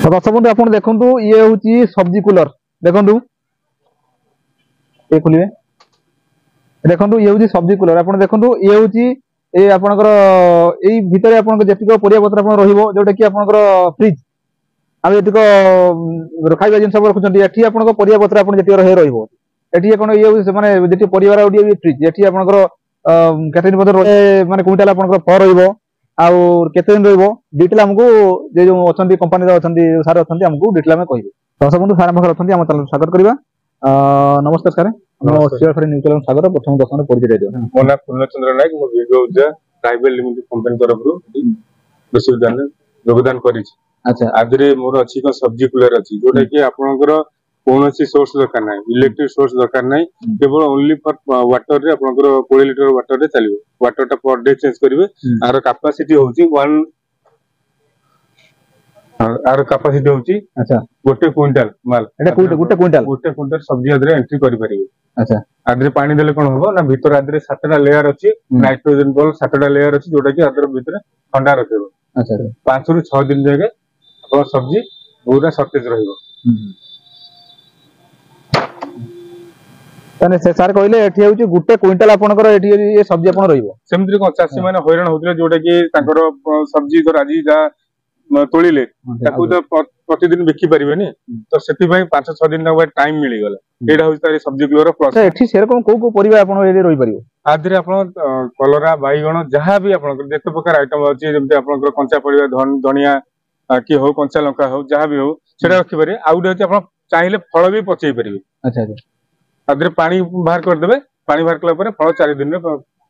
तो दर्शक बंधु आप देखु ये हूँ सब्जी कूलर देखु ये खोलिए देखो ये हूँ सब्जी कूलर आप देखु ये हूँ ये आपणकर यही भितर आप जी परिया पत्र रोटा कि आपंकर फ्रिज आम ये खाଇବା जिन सब रखुच्च ये आप परिया पत्र आप जी रही ये कौन ये मैंने जी परिवार गोटे फ्रिज ये आपंकर केते दिन माने क्विंटाल आपंकर फल रही केते दिन डिटेल आमको जो अच्छा कंपानी अच्छा सार अच्छा आमको डिटेल आम कह दर्शक बंधु सार पाखे अच्छा आम स्वागत करवा नमस्कार सार न्यूज चैनल स्वागत प्रथम दर्शन परिचय दियो मो ना पूर्णचंद्र नायक मो विगो ऊर्जा प्राइवेट लिमिटेड कंपनी तरफ कृषि उद्यान योगदान करी अच्छा आदरे मोर अछि को सब्जी कूलर अछि जोटा कि आपनकर कोनोसी सोर्स दरकार नै इलेक्ट्रिक सोर्स दरकार नै केवल ओनली फॉर वाटर रे आपनकर 20 लीटर वाटर रे चलिबो वाटर टा पर डे चेंज करिवे आर कैपेसिटी होची 1 आर कैपेसिटी होची अच्छा गोटे क्विंटल माल एटा गोटे क्विंटल सब्जी आदरे एंट्री करि परिबे अच्छा आदरे पानी देले कोन होबो ना भीतर आदरे 7टा लेयर अछि नाइट्रोजन बल 7टा लेयर अछि जोटा कि आदरे भीतर ठंडा रखिबो अच्छा 5 रु 6 दिन जाके अपन सब्जी पूरा सतेज रहिबो तने से सार कहले एठी होची गुटे क्विंटल आपनकर एठी ये सब्जी आपन रहिबो सेमत्री को चासी माने हैरान होतले जोटा कि ताकर सब्जी तो राजी जा तोलिले ताकू तो प्रतिदिन बिकी परिबेनी तो सेति भाई 5-6 दिन तक टाइम मिली गला एडा होची तारी सब्जी क्लोर प्लस एठी से रकम को परिबा आपन एडी रहि परिबो आदरे आपन कलरा बाईगण जहां भी आपन जेते प्रकार आइटम अछि जेमते आपन कंचा परिबा धनिया कि हो कंचा लंका हो जहां भी हो सेडा रखि पारे आउडे अछि आपन चाहिले फल भी पचै परिबे अच्छा अच्छा आदरे पानी बाहर कर देबे पानी बाहर कला परे फल 4 दिन रे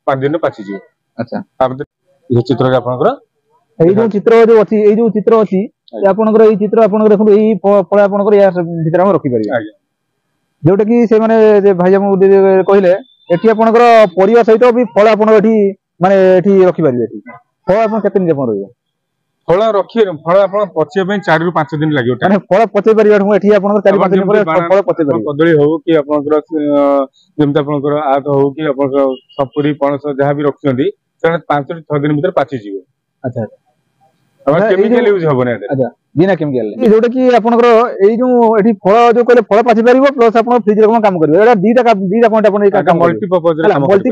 5 दिन रे पाची जी अच्छा आप ये चित्र रे आपनकर एई जो चित्र जो अछि एई जो चित्र अछि आपनकर एई चित्र आपनकर देखु एई फल आपनकर या भीतर हम रखि परिबे जोटा कि से माने भाई हम कहले एठी आपनकर परिवार सहित भी फल आपन एठी माने एठी रखि परिबे एठी फल आपन केते दिन अपन रहइबो फल रखी फल आपन पचे पे 4 रु 5 दिन लागियो माने फल पचे परिबे हम एठी आपनकर 4-5 दिन पर फल पचे परिबे कदली हो कि आपनकर जेमते आपनकर आत हो कि आपनकर सपुरी पणस जहां भी रखछंदी से 5-6 दिन भीतर पाची जीवो अच्छा अब केमिकल यूज होबो नै अच्छा बिना केमिकल जोटा कि आपनकर एई जो एठी फल जो कहले फल पाची परिबो प्लस आपन फ्रिज रे काम करिवो एटा दीटा पॉइंट आपन एई काम मल्टी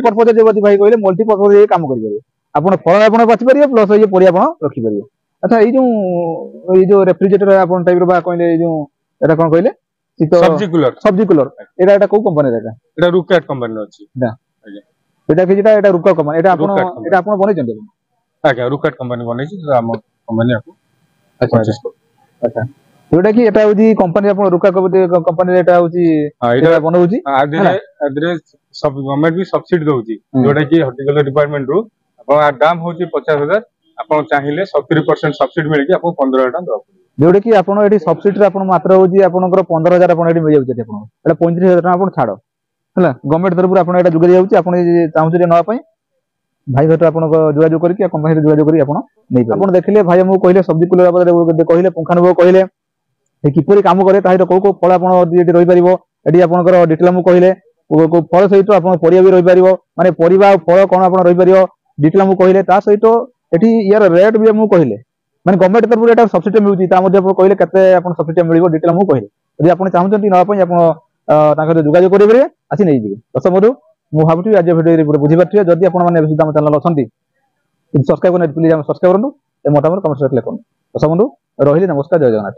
पर्पज जे भाई कहले मल्टी पर्पज ए काम करिवो आपन फल आपन पाची परिबो प्लस ये परि आपन रखि परिबो अच्छा एई जो रेफ्रिजरेटर आपन टाइप रो बा कहले एई जो एटा कोन कहले सब्जी कूलर एटा को कंपनी रे एटा रुकैट कंपनी अछि ना एटा कि एटा रुकैट कंपनी एटा आपन बनै जंदे आज्ञा रुकैट कंपनी बनै छी हम कंपनी आपको अच्छा अच्छा जोटा कि एटा होजी कंपनी आपन रुका कंपनी रे एटा होजी एटा बनौजी आदरे सब गवर्नमेंट भी सब्सिडी दोउची जोटा कि हॉर्टिकल्चर डिपार्टमेंट रो आपन दाम होची 50,000 आपन चाहिए 70% सब्सिडी मिल के आपन 15,000 दो जोटा कि आपन एटी सब्सिडी रे आपन मात्र होजी आपनकर 15,000 आपन एटी मिल जाउची आपन एटा 35,000 आपन छाड़ हला गवर्नमेंट तरफ आपन एटा जुगै जाउची आपन चाहूची रे नवा पई भाई सहित आपन जोगाजोग करके कंपनी से जोगाजोग करी आपन नै आपन देखले भाई हमहु कहले सब्जी कूलर बारे कहले पुंखानुभव कहले ए किपरि काम करे ताहिर को फल आपन एटी रहि परिबो एटी आपनकर डिटेल हमहु कहले को फल सहित आपन परिया भी रहि परिबो माने परिबा फल कोन आपन रहि परिबो डिटेल हमहु कहले ता सहित एटी यार रेट भी हमहु कहले माने गवर्नमेंट तरफ एटा सब्सिडी मिलुची ता मध्ये आपन कहले केते आपन सब्सिडी मिलिबो डिटेल हमहु कहले यदि आपन चाहउचंती नवा पई आपन ताकर जोगाजोग करिबे आसी नै जिबे दस मधु मु भाबुटी आज भिडियो रे बुझि पारथियो जदि आपन माने सुद्धा हम चैनल अछंती सब्सक्राइब करने प्लीज हम सब्सक्राइब करनु ए मोटामोट कमेंट सेक्शन ले कोन दस बंधु रहिले नमस्कार जय जगन्नाथ।